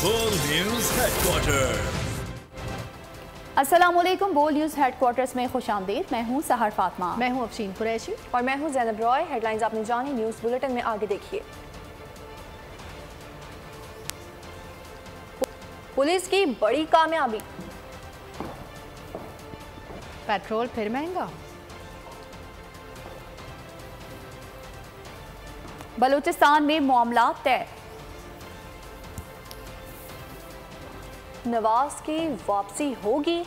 बोल news headquarter. अस्सलामुअलैकुम। बोल न्यूज़ हेडक्वार्टर्स में खुशामदीद। मैं हूँ सहर फातिमा। मैं हूँ अफशीन कुरैशी और मैं हूँ ज़ैनब रॉय। हेडलाइंस आपने जानी, न्यूज़ बुलेटिन में आगे देखिए। पुलिस की बड़ी कामयाबी, पेट्रोल फिर महंगा। बलूचिस्तान में मामला तय। नवाज की वापसी होगी।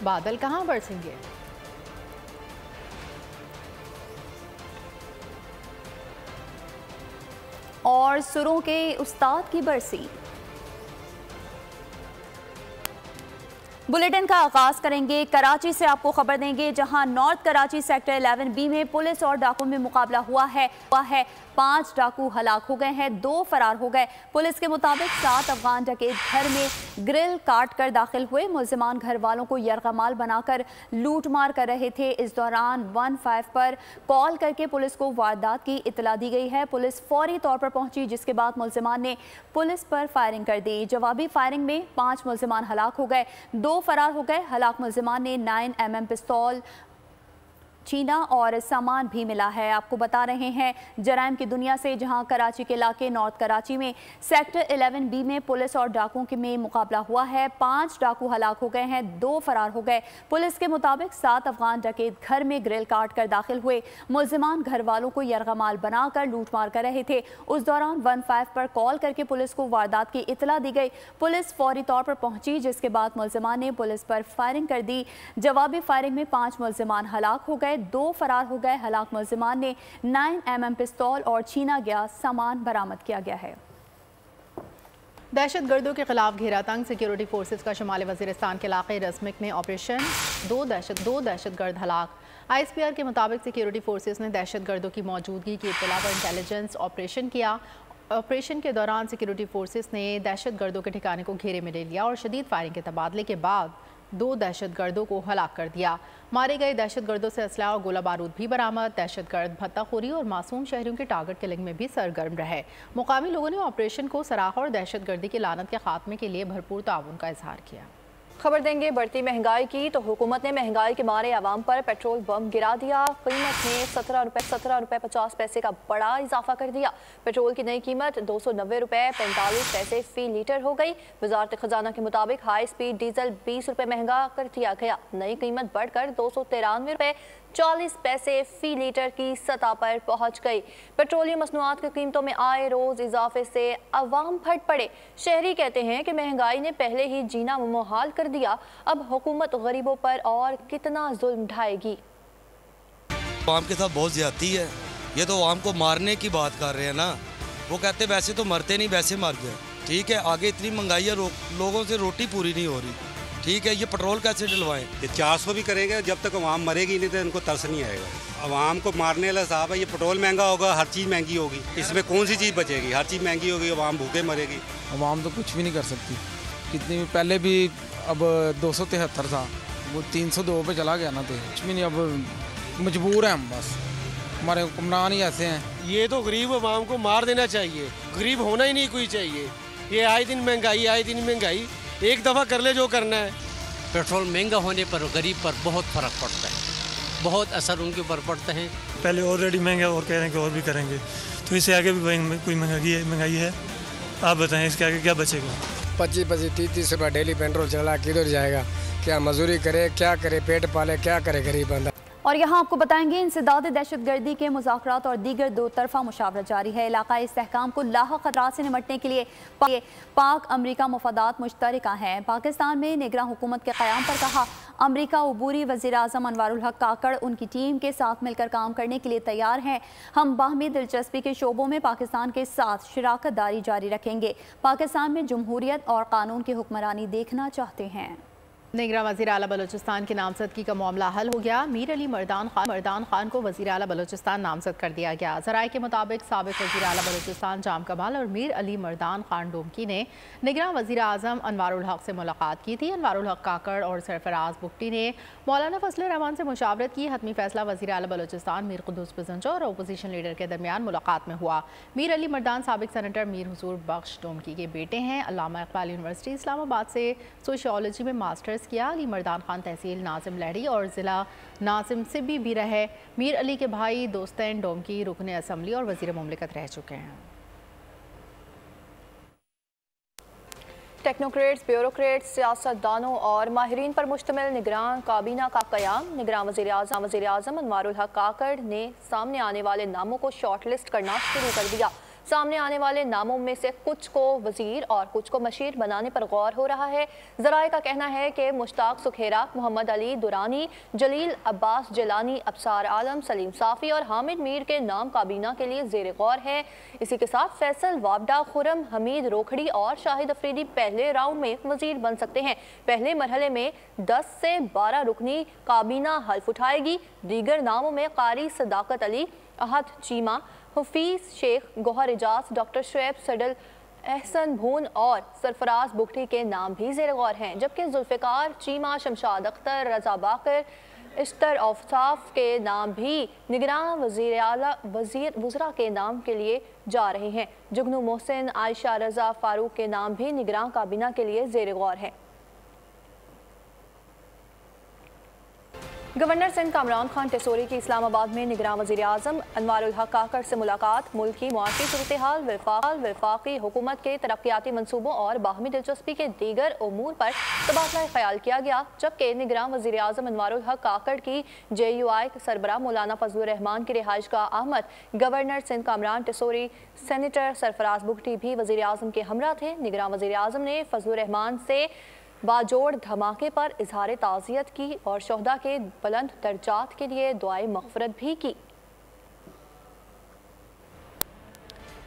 बादल कहां बरसेंगे। और सुरों के उस्ताद की बरसी। बुलेटिन का आगाज करेंगे कराची से। आपको खबर देंगे जहां नॉर्थ कराची सेक्टर 11B में पुलिस और डाकू में मुकाबला हुआ है। 5 डाकू हलाक हो गए हैं, 2 फरार हो गए। पुलिस के मुताबिक 7 अफगान डकैत घर में ग्रिल काट कर दाखिल हुए। मुल्जिमान घर वालों को यरगमाल बनाकर लूट मार कर रहे थे। इस दौरान 15 पर कॉल करके पुलिस को वारदात की इतला दी गई है। पुलिस फौरी तौर पर पहुंची, जिसके बाद मुल्जिमान ने पुलिस पर फायरिंग कर दी। जवाबी फायरिंग में 5 मुल्जिमान हलाक हो गए, 2 फरार हो गए। हलाक मुल्जिमान ने 9mm पिस्तौल, चीना और सामान भी मिला है। आपको बता रहे हैं जराइम की दुनिया से, जहां कराची के इलाके नॉर्थ कराची में सेक्टर 11B में पुलिस और डाकुओं के में मुकाबला हुआ है। 5 डाकू हलाक हो गए हैं, 2 फरार हो गए। पुलिस के मुताबिक 7 अफगान डकैत घर में ग्रिल काट कर दाखिल हुए। मुल्जिमान घर वालों को यरगमाल बनाकर लूट मार कर रहे थे। उस दौरान 15 पर कॉल करके पुलिस को वारदात की इतला दी गई। पुलिस फौरी तौर पर पहुंची, जिसके बाद मुल्जिमान ने पुलिस पर फायरिंग कर दी। जवाबी फायरिंग में 5 मुल्जिमान हलाक हो गए, 2 फरार हो गए। हलाक मुल्जिमान ने 9mm पिस्तौल और छीना गया सामान बरामद किया गया है। दहशत गर्दों के खिलाफ घेरा तंग। सिक्योरिटी फोर्सेज का शुमाली वजीरिस्तान के इलाके रस्मिक में ऑपरेशन। दो दहशत गर्द हलाक। ISPR के मुताबिक सिक्योरिटी फोर्सेज ने दहशत गर्दों की मौजूदगी की इत्तला पर इंटेलिजेंस ऑपरेशन किया। ऑपरेशन के दौरान सिक्योरिटी फोर्सेज ने दहशत गर्दों के ठिकाने को घेरे में ले लिया और शदीद फायरिंग के तबादले के बाद 2 दहशत गर्दों को हलाक कर दिया। मारे गए दहशत गर्दों से असला और गोला बारूद भी बरामद। दहशत गर्द भत्ताखोरी और मासूम शहरियों के टारगेट किलिंग में भी सरगर्म रहे। मुकामी लोगों ने ऑपरेशन को सराह और दहशत गर्दी की लानत के खात्मे के लिए भरपूर ताउन का इजहार किया। खबर देंगे बढ़ती महंगाई की। तो हुकूमत ने महंगाई के मारे आवाम पर पेट्रोल बम गिरा दिया। कीमत में 17 रुपये 50 पैसे का बड़ा इजाफा कर दिया। पेट्रोल की नई कीमत 290 रुपये 45 पैसे फी लीटर हो गई। वजारत खजाना के मुताबिक हाई स्पीड डीजल 20 रुपये महंगा कर दिया गया। नई कीमत बढ़कर 293 रुपये 40 पैसे फी लीटर की सतह पर पहुंच गई। पेट्रोलियम मसनूआत की कीमतों में आए रोज इजाफे से अवाम फट पड़े। शहरी कहते हैं कि महंगाई ने पहले ही जीना मुहाल कर दिया, अब हुकूमत गरीबों पर और कितना जुल्म ढाएगी। अवाम के साथ बहुत ज्यादती है। ये तो अवाम को मारने की बात कर रहे हैं ना। वो कहते वैसे तो मरते नहीं, वैसे मर गए। ठीक है, आगे इतनी महंगाई है, लोगों से रोटी पूरी नहीं हो रही। ठीक है, ये पेट्रोल कैसे डलवाएं? ये 400 भी करेंगे, जब तक अवाम मरेगी नहीं तो इनको तरस नहीं आएगा। अवाम को मारने वाला साहब है। ये पेट्रोल महंगा होगा, हर चीज़ महंगी होगी, इसमें कौन सी चीज़ बचेगी? हर चीज़ महंगी होगी, अवाम भूखे मरेगी। अवाम तो कुछ भी नहीं कर सकती। कितनी भी पहले भी अब 273 था, वो 302 पे चला गया ना, तो कुछ भी नहीं। अब मजबूर हैं हम, बस हमारे हुक्मरान ही ऐसे हैं। ये तो गरीब अवाम को मार देना चाहिए। गरीब होना ही नहीं कोई चाहिए। ये आए दिन महंगाई, एक दफ़ा कर ले जो करना है। पेट्रोल महंगा होने पर गरीब पर बहुत फ़र्क पड़ता है, बहुत असर उनके ऊपर पड़ता है। पहले ऑलरेडी महंगा और कह रहे हैं कि और भी करेंगे, तो इससे आगे भी कोई महंगाई है। आप बताएं इसके आगे क्या बचेगा? 25-30 रुपये डेली पेट्रोल चला, किधर जाएगा? क्या मजदूरी करे, क्या करे, पेट पाले, क्या करे गरीब बंदा। और यहाँ आपको बताएंगे इंसदाद दहशत गर्दी के मुज़ाकरात और दीगर 2 तरफ़ा मुशावरत जारी है। इलाक़ाई इस्तेहकाम को लाहक ख़तरात से निपटने के लिए पाक अमरीका मुफादात मुश्तरका हैं। पाकिस्तान में निगरान हुकूमत के क़याम पर कहा, अमरीका उबूरी वज़ीर आज़म अनवारुल हक काकड़ उनकी टीम के साथ मिलकर काम करने के लिए तैयार हैं। हम बाहमी दिलचस्पी के शोबों में पाकिस्तान के साथ शराकत दारी जारी रखेंगे। पाकिस्तान में जमहूरियत और कानून की हुक्मरानी देखना चाहते हैं। निगरान वज़ीर आला बलूचिस्तान की नामजदगी का मामला हल हो गया। मीर अली मर्दान खान को वज़ीर आला बलूचिस्तान नामजद कर दिया गया। ज़राए के मुताबिक साबिक़ वज़ीर आला बलूचिस्तान जाम कमाल और मीर अली मर्दान खान डोमकी ने निगरान वज़ीर आज़म अनवारुल हक से मुलाकात की थी। अनवारुल हक काकड़ और सरफराज बुगटी ने मौलाना फजल रहमान से मुशावरत की। हतमी फैसला वज़ीर आला बलूचिस्तान मीर कुद्दूस पिजंजो और अपोजिशन लीडर के दरमियान मुलाकात में हुआ। मीर अली मर्दान साबिक़ सेनेटर मीर हुजूर बख्श डोमकी के बेटे हैं। अल्लामा इकबाल यूनिवर्सिटी इस्लामाबाद से सोशियोलॉजी में मास्टर्स किया। अली मर्दान खान तहसील नाजिम लहरी और ज़िला नाजिम सिब्बी भी रहे। मीर अली के भाई दोस्तैन डोमकी रुकन असम्बली और वज़ीर मुमलिकत रह चुके हैं। टेक्नोक्रेट्स, ब्यूरोक्रेट्स, सियासतदानों और माहिरीन पर मुश्तमिल निगरान काबीना का क़याम। निगरान वज़ीर आज़म अनवारुल हक काकड़ ने सामने आने वाले नामों को शॉर्ट लिस्ट करना शुरू कर दिया। सामने आने वाले नामों में से कुछ को वज़ीर और कुछ को मशीर बनाने पर गौर हो रहा है। ज़राए का कहना है कि मुश्ताक सुखेरा, मोहम्मद अली दुरानी, जलील अब्बास जिलानी, अबसार आलम, सलीम साफ़ी और हामिद मीर के नाम काबीना के लिए ज़ेर गौर है। इसी के साथ फैसल वाबडा, खुरम हमीद रोखड़ी और शाहिद अफरीदी पहले राउंड में वज़ीर बन सकते हैं। पहले मरहले में 10 से 12 रुकनी काबीना हल्फ उठाएगी। दीगर नामों में कारी सदाकत अली, अहद चीमा, हफीज़ शेख, गौहर इजाज, डॉक्टर शुएब सडल, एहसन भून और सरफराज बुगटी के नाम भी ज़ेर गौर हैं। जबकि जुल्फ़िकार चीमा, शमशाद अख्तर, रजा बाकर, इश्तर औसाफ के नाम भी निगरान वज़ीरा के नाम के लिए जा रहे हैं। जुगनू मोहसिन, आयशा रजा फारूक के नाम भी निगरान काबीना के लिए ज़ेर गौर हैं। गवर्नर सिंध कामरान खान टेसोरी की इस्लामाबाद में निगरान वज़ीर आज़म अनवारुल हक काकड़ से मुलाकात। मुल्क की मुआशी सूरत हाल, वफाकी हुकूमत के तरक्याती मनसूबों और बाहमी दिलचस्पी के दीगर उमूर पर तबादला ख्याल किया गया। जबकि निगरान वज़ीर आज़म अनवारुल हक काकड़ की JUI सरबराह मौलाना फजलुर रहमान की रिहाइशगाह आमद। गवर्नर सिंध कामरान टेसोरी, सेनेटर सरफराज बुगटी भी वज़ीर आज़म के हमरा थे। निगरान वज़ीर आज़म ने फजलुर रहमान से बाजोड़ धमाके पर इजहार ताज़ियत की और शोहदा के बुलंद दर्जात के लिए दुआए मग़फ़िरत भी की।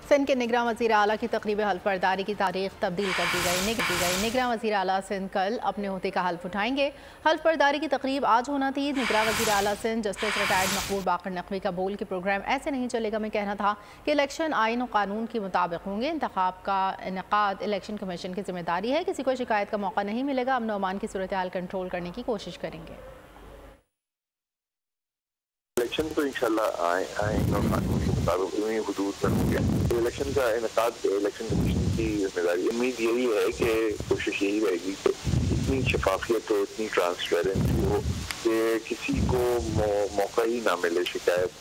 सिंध के निगरान वज़ीर आला की तक़रीब हल्फ बर्दारी की तारीख तब्दील कर दी गई। निगरान वज़ीर आला सिंध कल अपने होते का हल्फ उठाएंगे। हल्फ बर्दारी की तक़रीब आज होना थी। निगरान वज़ीर आला सिंध जस्टिस रिटायर्ड मकबूल बाकर नकवी का बोल कि प्रोग्राम ऐसे नहीं चलेगा में कहना था कि इलेक्शन आइन और कानून के मुताबिक होंगे। इंतखाब का इनेकाद इलेक्शन कमीशन की जिम्मेदारी है। किसी को शिकायत का मौका नहीं मिलेगा। अमन अमान की सूरत हाल कंट्रोल करने की कोशिश करेंगे। इलेक्शन तो इंशाल्लाह आइन और कानून के मुताबिक उन्हीं हुदूद में होंगे। तो इलेक्शन का इनेकाद इलेक्शन कमीशन की जिम्मेदारी। उम्मीद यही है कि कोशिश यही रहेगी कि इतनी शफाफियत हो, इतनी ट्रांसपेरेंसी हो कि किसी को मौका ही ना मिले शिकायत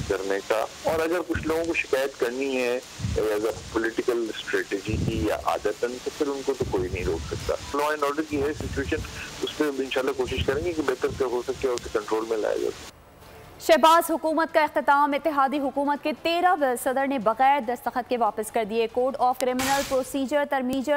करने का। और अगर कुछ लोगों को शिकायत करनी है एज अ पॉलिटिकल स्ट्रेटजी की या आदतन, तो फिर उनको तो कोई नहीं रोक सकता। लॉ एंड ऑर्डर की है सिचुएशन, उस पर इंशाल्लाह कोशिश करेंगे कि बेहतर हो सके और उसे कंट्रोल में लाया जाए। शहबाज हुकूमत का इख्तिताम। इत्तेहादी हुकूमत के 13 बिल सदर ने बगैर दस्तखत के वापस कर दिए। कोड ऑफ क्रिमिनल प्रोसीजर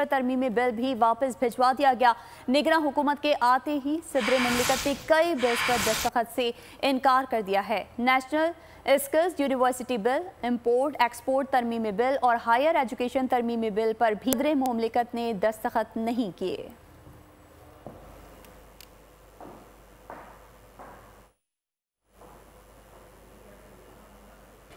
तरमीमी बिल भी वापस भिजवा दिया गया। निगरान हुकूमत के आते ही सदर मुमलिकत ने कई बिल्स पर दस्तखत से इनकार कर दिया है। National skills university bill, import export तरमीमी बिल और हायर एजुकेशन तरमीमी बिल पर भी सदर मुमलिकत ने दस्तखत नहीं किए।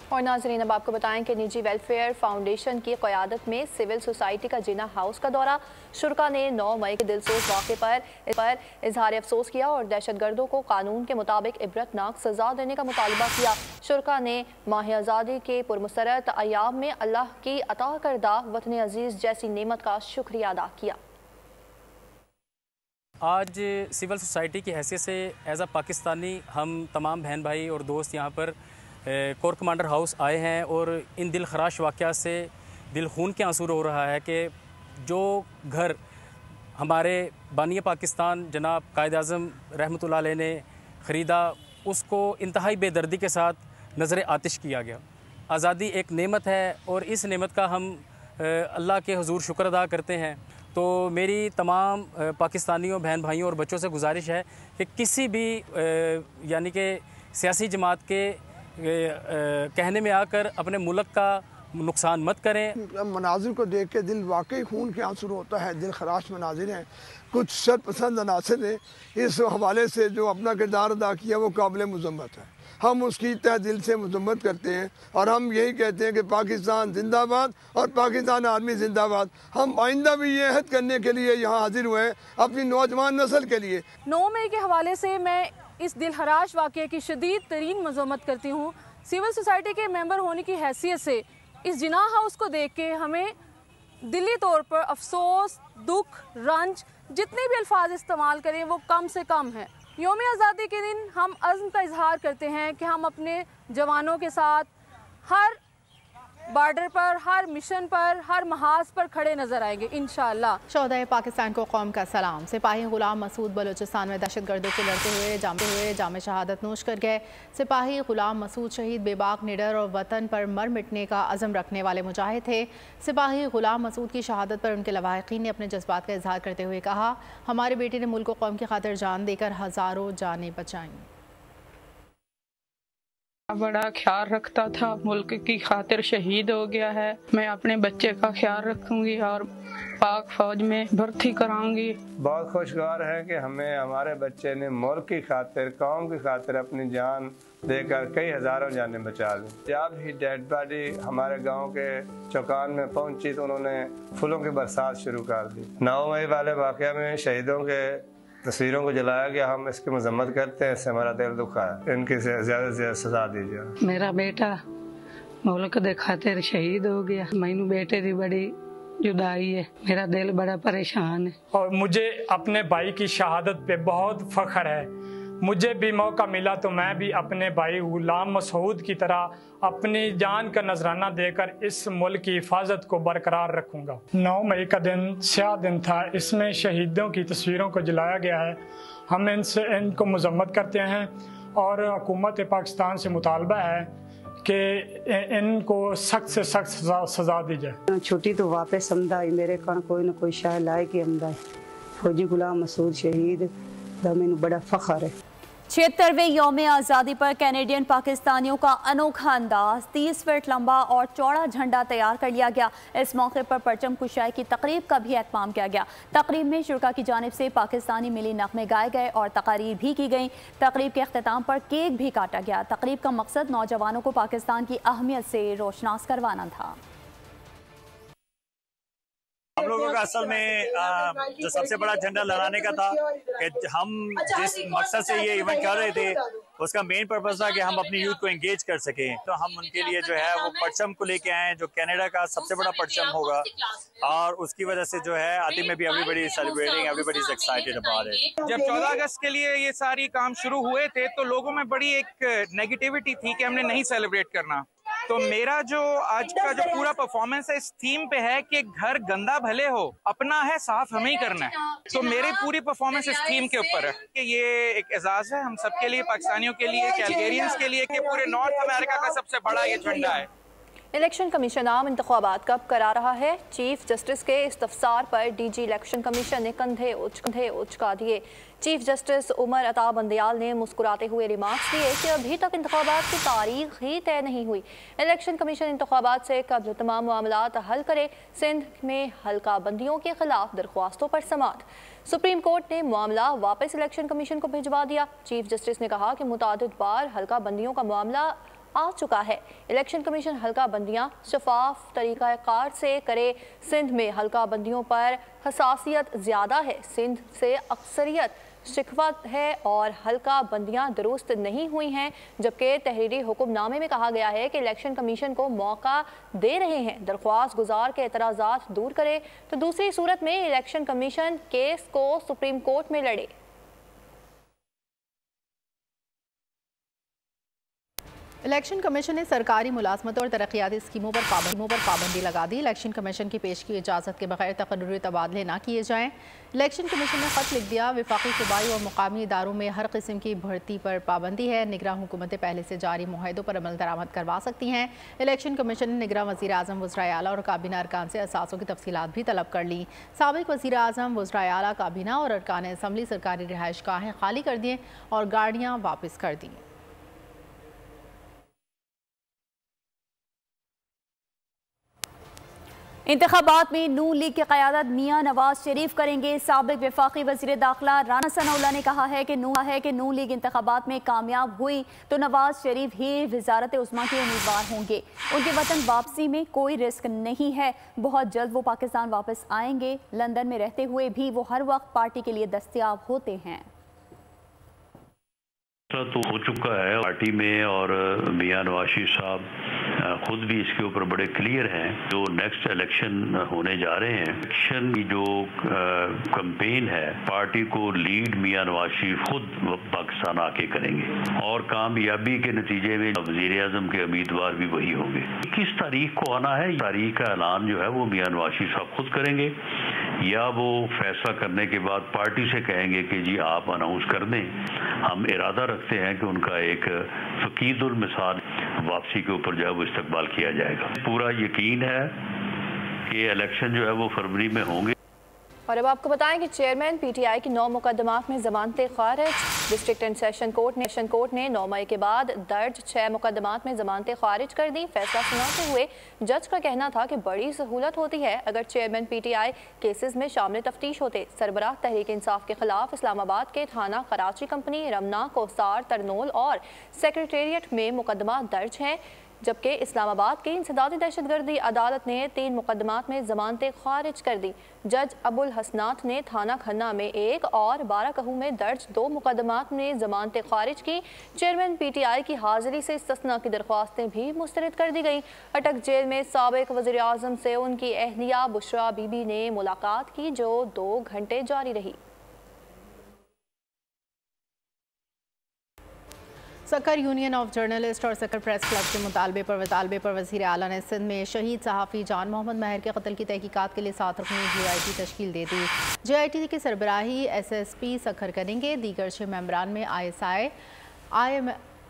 और नाज़रीन, अब आपको बताएं कि निजी वेलफेयर फाउंडेशन की क़यादत में सिविल सोसाइटी का जिना हाउस का दौरा। शुरा ने 9 मई के दिलसोज वाक़े पर इजहार अफसोस किया और दहशतगर्दों को कानून के मुताबिक इबरतनाक सज़ा देने का मुतालबा किया। शुरा ने माह आज़ादी के पुरमसरत अयाम में अल्लाह की अता करदा वतन अजीज़ जैसी नेमत का शुक्रिया अदा किया। आज सिविल सोसाइटी की हैसियत से एज अ पाकिस्तानी हम तमाम बहन भाई और दोस्त यहाँ पर कोर कमांडर हाउस आए हैं और इन दिल खराश वाक़यात से दिल खून के आंसू रो रहा है कि जो घर हमारे बानी पाकिस्तान जनाब कायद आज़म रहमतुल्लाह अलैह ने ख़रीदा, उसको इंतहाई बेदर्दी के साथ नज़र आतिश किया गया। आज़ादी एक नेमत है और इस नेमत का हम अल्लाह के हुजूर शुक्र अदा करते हैं। तो मेरी तमाम पाकिस्तानियों बहन भाइयों और बच्चों से गुजारिश है कि किसी भी यानी कि सियासी जमात के कहने में आकर अपने मुल्क का नुकसान मत करें। मनाजिर को देख के दिल वाकई खून के आंसू होता है, दिल खराश मनाजिर हैं। कुछ शरपसंद अनासर ने इस हवाले से जो अपना किरदार अदा किया वो काबिल मज़म्मत है। हम उसकी तहे दिल से मज़म्मत करते हैं और हम यही कहते हैं कि पाकिस्तान जिंदाबाद और पाकिस्तान आर्मी जिंदाबाद। हम आइंदा भी ये अहद करने के लिए यहाँ हाजिर हुए हैं अपनी नौजवान नस्ल के लिए। 9 मई के हवाले से मैं इस दिलहराश वाक़े की शदीद तरीन मज़म्मत करती हूँ। सिविल सोसाइटी के मेंबर होने की हैसियत से इस जिनाह हाउस को देख के हमें दिली तौर पर अफसोस, दुख, रंज, जितने भी अल्फाज इस्तेमाल करें वो कम से कम है। यौम आज़ादी के दिन हम अज़्म का इजहार करते हैं कि हम अपने जवानों के साथ हर बॉर्डर पर, हर मिशन पर, हर महाज पर खड़े नजर आएंगे इंशाअल्लाह। शोहदाए पाकिस्तान को कौम का सलाम। सिपाही गुलाम मसूद बलूचिस्तान में दहशतगर्दों से लड़ते हुए जाम शहादत नोश कर गए। सिपाही गुलाम मसूद शहीद बेबाक, निडर और वतन पर मर मिटने का अज़म रखने वाले मुजाहिद थे। सिपाही गुलाम मसूद की शहादत पर उनके लवाहिकीन ने अपने जज्बात का इजहार करते हुए कहा, हमारे बेटे ने मुल्क को कौम की खातिर जान देकर हज़ारों जानें बचाईं। बड़ा ख्याल रखता था, मुल्क की खातिर शहीद हो गया है। मैं अपने बच्चे का ख्याल रखूंगी और पाक फौज में भर्ती कराऊंगी। बहुत खुशगवार है कि हमें हमारे बच्चे ने मुल्क की खातिर, कौम की खातिर अपनी जान देकर कई हज़ारों जानें बचा ली। जब ही डेड बॉडी हमारे गांव के चौकान में पहुंची तो उन्होंने फूलों की बरसात शुरू कर दी। 9 मई वाले वाक़या में शहीदों के तस्वीरों को जलाया गया। हम इसकी मजम्मत करते हैं, इससे हमारा दिल दुखा है। इनकी ज़्यादा से ज़्यादा सजा दीजिए। मेरा बेटा मुल्क दे खातिर शहीद हो गया। मैनू बेटे की बड़ी जुदाई है, मेरा दिल बड़ा परेशान है। और मुझे अपने भाई की शहादत पे बहुत फख्र है। मुझे भी मौका मिला तो मैं भी अपने भाई गुलाम मसूद की तरह अपनी जान का नजराना देकर इस मुल्क की हिफाजत को बरकरार रखूंगा। 9 मई का दिन स्याह दिन था, इसमें शहीदों की तस्वीरों को जलाया गया है। हम इनको मजम्मत करते हैं और हुकूमत पाकिस्तान से मुतालबा है कि इनको सख्त से सख्त सजा दी जाए। छुट्टी तो वापस आमदा है, मेरे कान कोई ना कोई शाय लाए कि आमदा है। फौजी गुलाम मसूद शहीद दा मैनू बड़ा फख्र है। 76वें यौम आज़ादी पर कैनेडियन पाकिस्तानियों का अनोखा अंदाज, 30 फीट लंबा और चौड़ा झंडा तैयार कर लिया गया। इस मौके पर परचम कुशाई की तकरीब का भी एहतमाम किया गया। तकरीब में शुरा की जानिब से पाकिस्तानी मिली नगमे गाए गए और तकारीर भी की गई। तकरीब के अख्ताम पर केक भी काटा गया। तकरीब का मकसद नौजवानों को पाकिस्तान की अहमियत से रोशनास करवाना था। हम लोगों का असल में जो सबसे बड़ा झंडा लहराने का था कि हम जिस मकसद से ये इवेंट कर रहे थे उसका मेन पर्पस था कि हम अपनी यूथ को एंगेज कर सकें। तो हम उनके लिए जो है वो परचम को लेके आए जो कनाडा का सबसे बड़ा परचम होगा और उसकी वजह से जो है आती में भी everybody celebrating, everybody is excited about it. जब 14 अगस्त के लिए ये सारी काम शुरू हुए थे तो लोगों में बड़ी एक नेगेटिविटी थी कि हमने नहीं सेलिब्रेट करना। तो मेरा जो आज का जो पूरा परफॉर्मेंस है इस थीम पे है कि घर गंदा भले हो, अपना है साफ हमें ही करना है। तो मेरी पूरी परफॉर्मेंस इस थीम के ऊपर है कि ये एक एजाज है हम सबके लिए, पाकिस्तानियों के लिए, कैलगेरियंस के लिए कि पूरे नॉर्थ अमेरिका का सबसे बड़ा ये झंडा है। इलेक्शन कमीशन आम इंतखाबात कब करा रहा है? चीफ जस्टिस के इस्तफसार पर डीजी इलेक्शन कमीशन ने कंधे उचका दिए। चीफ जस्टिस उमर अता बंदयाल ने मुस्कुराते हुए रिमार्क्स दिए कि अभी तक इंतखाबात की तारीख ही तय नहीं हुई। इलेक्शन कमीशन इंतखाबात से कबल तमाम मामलात हल करे। सिंध में हल्का बंदियों के खिलाफ दरख्वास्तों पर समाअत। सुप्रीम कोर्ट ने मामला वापस इलेक्शन कमीशन को भिजवा दिया। चीफ जस्टिस ने कहा कि मुतादिद बार हल्का बंदियों का मामला आ चुका है। इलेक्शन कमीशन हल्का बंदियां शफाफ तरीक़ाकार से करे। सिंध में हल्का बंदियों पर हसासियत ज़्यादा है। सिंध से अक्सरियत शिकवा है और हल्का बंदियां दुरुस्त नहीं हुई हैं, जबकि तहरीरी हुक्मनामे में कहा गया है कि इलेक्शन कमीशन को मौका दे रहे हैं दरख्वास्त गुजार के एतराज़ात दूर करे, तो दूसरी सूरत में इलेक्शन कमीशन केस को सुप्रीम कोर्ट में लड़े। इलेक्शन कमीशन ने सरकारी मुलाजमत और तरक्याती स्कीमों पर पाबंदी लगा दी। इलेक्शन कमीशन की पेश की इजाज़त के बगैर तकर्रुरी तबादले न किए जाएं। इलेक्शन कमीशन ने ख़त लिख दिया, वफाकी सूबाई और मुकामी इदारों में हर किस्म की भर्ती पर पाबंदी है। निगरान हुकूमतें पहले से जारी मुआहदों पर अमल दरामद करवा सकती हैं। इलेक्शन कमीशन ने निगरान वज़ीर आज़म, वज़राए आला और काबीना अरकान से असासों की तफसीलात भी तलब कर ली। साबिक़ वज़ीर आज़म, वज़राए आला, काबीना और अरकान असम्बली सरकारी रिहाइश गाहें खाली कर दिए और गाड़ियाँ वापस कर दी। इंतखाबात में नून लीग की क़यादत मियां नवाज शरीफ करेंगे। साबिक वफाकी वज़ीर दाखिला राना सनाउल्लाह ने कहा है कि नून लीग इंतखाबात में कामयाब हुई तो नवाज शरीफ ही वज़ारत उस्मा के उम्मीदवार होंगे। उनके वतन वापसी में कोई रिस्क नहीं है, बहुत जल्द वो पाकिस्तान वापस आएंगे। लंदन में रहते हुए भी वो हर वक्त पार्टी के लिए दस्तयाब होते हैं। तो हो चुका है पार्टी में और मियां नवाज शरीफ साहब खुद भी इसके ऊपर बड़े क्लियर हैं। जो नेक्स्ट इलेक्शन होने जा रहे हैं, इलेक्शन की जो कैंपेन है, पार्टी को लीड मियां नवाज शरीफ खुद पाकिस्तान आके करेंगे और कामयाबी के नतीजे में वज़ीर आज़म के उम्मीदवार भी वही होंगे। किस तारीख को आना है, तारीख का ऐलान जो है वो मियां नवाज शरीफ साहब खुद करेंगे या वो फैसला करने के बाद पार्टी से कहेंगे कि जी आप अनाउंस कर दें। हम इरादा रखते हैं कि उनका एक फकीदुल मिसाल वापसी के ऊपर जो है वो इस्तकबाल किया जाएगा। पूरा यकीन है कि इलेक्शन जो है वो फरवरी में होंगे। और अब आपको बताएं कि चेयरमैन पीटीआई की 9 मुकदमात में जमानतें खारिज। डिस्ट्रिक्ट एंड सेशन कोर्ट ने 9 मई के बाद दर्ज 6 मुकदमात में जमानतें खारिज कर दी। फैसला सुनाते हुए जज का कहना था कि बड़ी सहूलत होती है अगर चेयरमैन पीटीआई केसेस में शामिल तफ्तीश होते। सरबराह तहरीक इंसाफ के खिलाफ इस्लामाबाद के थाना कराची कंपनी, रमना, कोसार, तरनोल और सेक्रेटेरिएट में मुकदमा दर्ज हैं, जबकि इस्लामाबाद की इंसदादी दहशतगर्दी अदालत ने 3 मुकदमात में जमानतें खारिज कर दी। जज अबुल हसनात ने थाना खन्ना में 1 और 12 कहू में दर्ज 2 मुकदमात में जमानतें खारिज की। चेयरमैन पीटीआई की हाजिरी से इस्तिस्ना की दरख्वास्तें भी मुस्तरद कर दी गई। अटक जेल में साबिक वज़ीर आज़म से उनकी अहलिया बुशरा बीबी ने मुलाकात की, जो 2 घंटे जारी रही। सक्कर यूनियन ऑफ जर्नलिस्ट और सक्कर प्रेस क्लब के मुतालबे पर वज़ीर आला ने सिंध में शहीद सहाफ़ी जान मोहम्मद महर के कत्ल की तहकीकात के लिए 7 रुकनी JIT तश्कील दे दी। JIT की सरबराही SSP सक्कर करेंगे। दीगर 6 मेंबरान में ISI,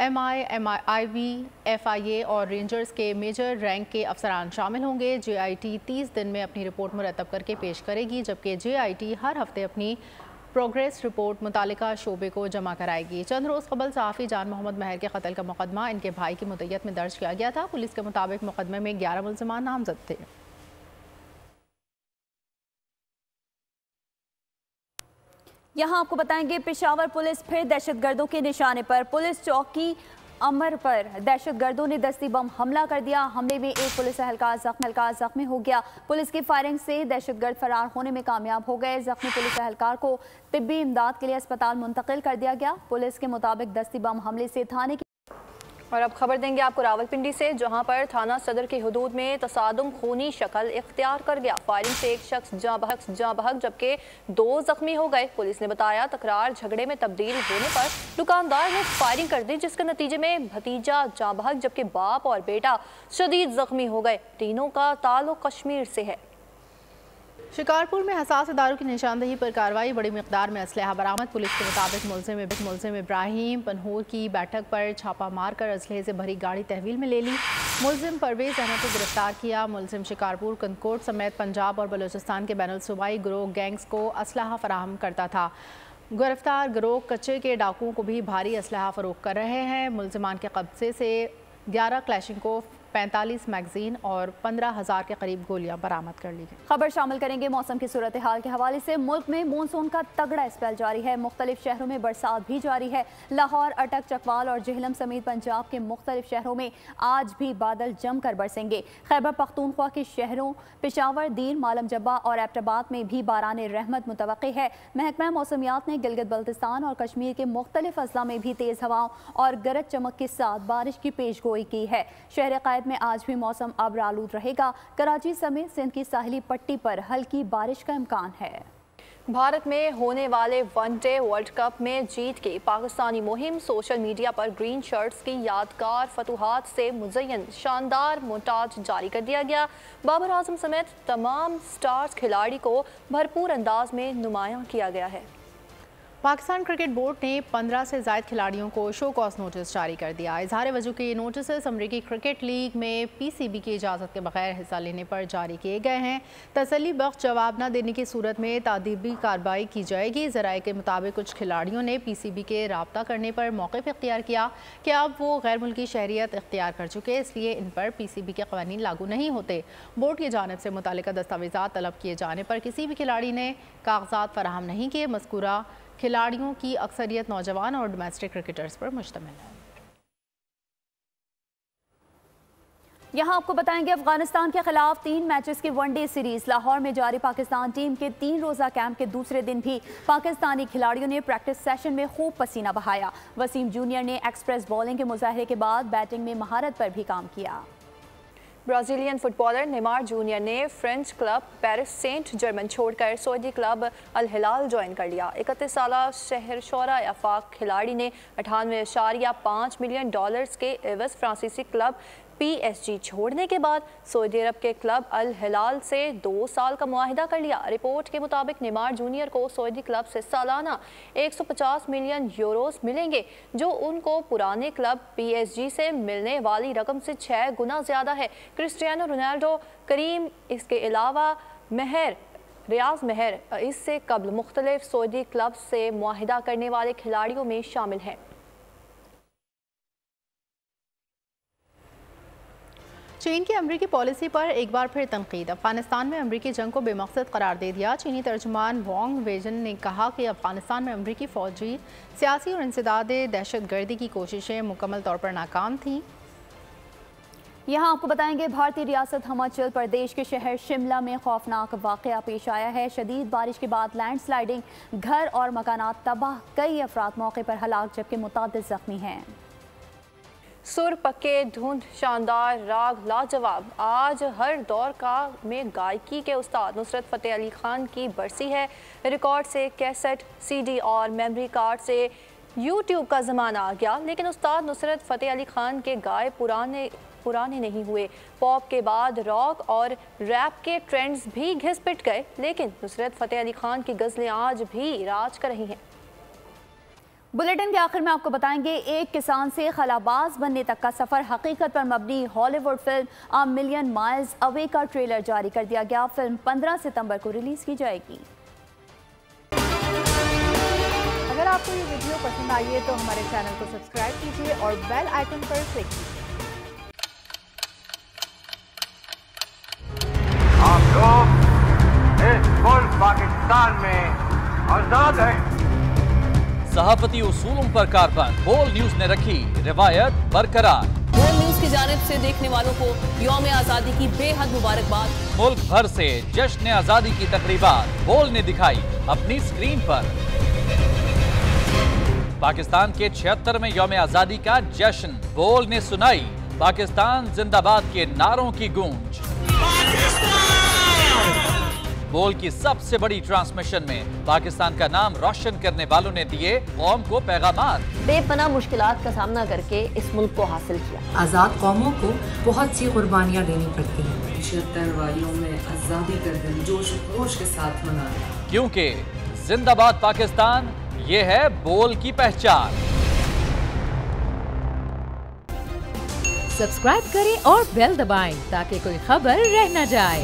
MI, IB, FIA और रेंजर्स के मेजर रैंक के अफसरान शामिल होंगे। JIT 30 दिन में अपनी रिपोर्ट मुरतब करके पेश करेगी, जबकि JIT हर हफ्ते अपनी प्रोग्रेस रिपोर्ट मुतालिका शोबे को जमा कराएगी। चंद रोज़ कबल सहाफ़ी जान मोहम्मद महर के कत्ल का मुकदमा इनके भाई की मुद्दत में दर्ज किया गया था। पुलिस के मुताबिक मुकदमे में 11 मुल्ज़िमान नामजद थे। यहाँ आपको बताएंगे पेशावर पुलिस फिर दहशतगर्दों के निशाने पर। पुलिस चौकी अमर पर दहशतगर्दों ने दस्ती बम हमला कर दिया। हमले में एक पुलिस एहलकार जख्मी हो गया। पुलिस की फायरिंग से दहशतगर्द फरार होने में कामयाब हो गए। जख्मी पुलिस एहलकार को तिब्बी इमदाद के लिए अस्पताल मुंतकिल कर दिया गया। पुलिस के मुताबिक दस्ती बम हमले से थाने की। और अब खबर देंगे आपको रावलपिंडी से, जहां पर थाना सदर की हुदूद में तसादुम खूनी शक्ल इख्तियार कर गया। फायरिंग से एक शख्स जाँ बहक जबकि 2 जख्मी हो गए। पुलिस ने बताया तकरार झगड़े में तब्दील होने पर दुकानदार ने फायरिंग कर दी, जिसके नतीजे में भतीजा जाँ बहक जबकि बाप और बेटा शदीद जख्मी हो गए। तीनों का ताल्लुक कश्मीर से है। शिकारपुर में हसास इदारों की निशानदेही पर कार्रवाई, बड़ी मिकदार में असलहा बरामद। पुलिस के मुताबिक मुलजिम इब्राहिम पनहूर की बैठक पर छापा मारकर असलहे से भरी गाड़ी तहवील में ले ली। मुलजिम परवेज अहमद को गिरफ्तार किया। मुलजिम शिकारपुर, कनकोट समेत पंजाब और बलूचिस्तान के बैनुल सूबाई गिरोह गैंग्स को असलहा फराहम करता था। गिरफ्तार गिरोह कच्चे के डाकुओं को भी भारी असलहा फरोख्त कर रहे हैं। मुलजिमान के कब्जे से 11 क्लैशिंकोव, 45 मैगजीन और 15,000 के करीब गोलियां बरामद कर ली गई। खबर शामिल करेंगे मौसम की सूरत हाल के हवाले से। मुल्क में मानसून का तगड़ा स्पेल जारी है। मुख्तलिफ शहरों में बरसात भी जारी है। लाहौर, अटक, चकवाल और जेहलम समेत पंजाब के मुख्तलिफ शहरों में आज भी बादल जमकर बरसेंगे। खैबर पख्तूनख्वा के शहरों पेशावर, दीन, मालम जब्बा और एबटाबाद में भी बारान रहमत मुतवक्की है। महकमा मौसमियात ने गिलगित बल्तिस्तान और कश्मीर के मुख्तलिफ अजला में भी तेज़ हवाओं और गरज चमक के साथ बारिश की पेशगोई की है। शहर कायद में आज भी मौसम अब्र आलूद रहेगा। कराची समेत सिंध की साहिली पट्टी पर हल्की बारिश का इम्कान है। भारत में होने वाले वनडे वर्ल्ड कप में जीत की पाकिस्तानी मुहिम, सोशल मीडिया पर ग्रीन शर्ट्स की यादगार फतूहात से मुज़य्यन शानदार मोंटाज जारी कर दिया गया। बाबर आजम समेत तमाम स्टार्स खिलाड़ी को भरपूर अंदाज में नुमायां किया गया है। पाकिस्तान क्रिकेट बोर्ड ने 15 से ज़ायद खिलाड़ियों को शो कॉज नोटिस जारी कर दिया। इजहार वजह के ये नोटिस अमरीकी क्रिकेट लीग में PCB की इजाज़त के बगैर हिस्सा लेने पर जारी किए गए हैं। तसल्ली बख्श जवाब न देने की सूरत में तादीबी कार्रवाई की जाएगी। ज़राए के मुताबिक कुछ खिलाड़ियों ने PCB के रब्ता करने पर मौक़िफ़ इख्तियार किया कि अब वो गैर मुल्की शहरियत इख्तियार कर चुके, इसलिए इन पर PCB के क़वानीन लागू नहीं होते। बोर्ड की जानिब से मुतालिका दस्तावेज़ात तलब किए जाने पर किसी भी खिलाड़ी ने कागजात फराहम नहीं किए। मज़कूरा खिलाड़ियों की अक्सरियत नौजवान और डोमेस्टिक क्रिकेटर्स पर मुश्तमिल है। यहाँ आपको बताएंगे अफगानिस्तान के खिलाफ 3 मैचेस की वनडे सीरीज लाहौर में जारी पाकिस्तान टीम के 3 रोज़ा कैंप के दूसरे दिन भी पाकिस्तानी खिलाड़ियों ने प्रैक्टिस सेशन में खूब पसीना बहाया। वसीम जूनियर ने एक्सप्रेस बॉलिंग के मुजाहरे के बाद बैटिंग में महारत पर भी काम किया। ब्राज़ीलियन फुटबॉलर नेमार जूनियर ने French club Paris Saint Germain छोड़कर Saudi club Al Hilal join कर लिया। 31 साला शहरशोरा आफाक खिलाड़ी ने 98.5 मिलियन डॉलर्स के एवज फ्रांसीसी क्लब PSG छोड़ने के बाद सऊदी अरब के क्लब अल हिलाल से 2 साल का मुआहिदा कर लिया। रिपोर्ट के मुताबिक नेमार जूनियर को सऊदी क्लब से सालाना 150 मिलियन यूरोस मिलेंगे, जो उनको पुराने क्लब PSG से मिलने वाली रकम से 6 गुना ज़्यादा है। क्रिस्टियानो रोनाल्डो, करीम, इसके अलावा रियाज महर इससे कबल मुख्तलिफ सऊदी क्लब से मुआहिदा करने वाले खिलाड़ियों में शामिल हैं। चीन की अमरीकी पॉलिसी पर एक बार फिर तनकीद। अफगानिस्तान में अमरीकी जंग को बेमकसद करार दे दिया। चीनी तर्जुमान वांग वेजन ने कहा कि अफगानिस्तान में अमरीकी फौजी सियासी और इंसदाद दहशतगर्दी की कोशिशें मुकम्मल तौर पर नाकाम थीं। यहाँ आपको बताएंगे भारतीय रियासत हिमाचल प्रदेश के शहर शिमला में खौफनाक वाक़या पेश आया है। शदीद बारिश के बाद लैंडस्लाइडिंग, घर और मकानात तबाह, कई अफराद मौके पर हलाक जबकि मुतादिद जख्मी हैं। सुर पक्के धुंध शानदार राग लाजवाब। आज हर दौर का में गायकी के उस्ताद नुसरत फ़तेह अली खान की बरसी है। रिकॉर्ड से कैसेट, CD और मेमोरी कार्ड से YouTube का ज़माना आ गया, लेकिन उस्ताद नुसरत फ़तेह अली खान के गाए पुराने नहीं हुए। पॉप के बाद रॉक और रैप के ट्रेंड्स भी घिस पिट गए, लेकिन नुसरत फ़तेह अली खान की गज़लें आज भी राज कर रही हैं। बुलेटिन के आखिर में आपको बताएंगे एक किसान से खलाबाज बनने तक का सफर, हकीकत पर मबनी Hollywood film a million miles away का ट्रेलर जारी कर दिया गया। फिल्म 15 सितंबर को रिलीज की जाएगी। अगर आपको ये वीडियो पसंद आई है तो हमारे चैनल को सब्सक्राइब कीजिए और बेल आइकन पर क्लिक कीजिए। आप लोग इस मुल्क पाकिस्तान में आजाद हैं। सहाफती उसूलों पर कारबंद, बोल न्यूज ने रखी रिवायत बरकरार। बोल न्यूज की जानिब से देखने वालों को यौम आज़ादी की बेहद मुबारकबाद। मुल्क भर से जश्न आज़ादी की तकरीबात बोल ने दिखाई अपनी स्क्रीन पर। पाकिस्तान के 76वें यौम आज़ादी का जश्न, बोल ने सुनाई पाकिस्तान जिंदाबाद के नारों की गूंज। बोल की सबसे बड़ी ट्रांसमिशन में पाकिस्तान का नाम रोशन करने वालों ने दिए कौम को पैगामात। बेपनाह मुश्किलात का सामना करके इस मुल्क को हासिल किया। आज़ाद कौमों को बहुत सी कुर्बानियाँ देनी पड़ती हैं। 76 वालियों में आज़ादी का दिन जोश खरोश के साथ मनाया, क्योंकि जिंदाबाद पाकिस्तान ये है बोल की पहचान। सब्सक्राइब करें और बेल दबाएं ताकि कोई खबर रह न जाए।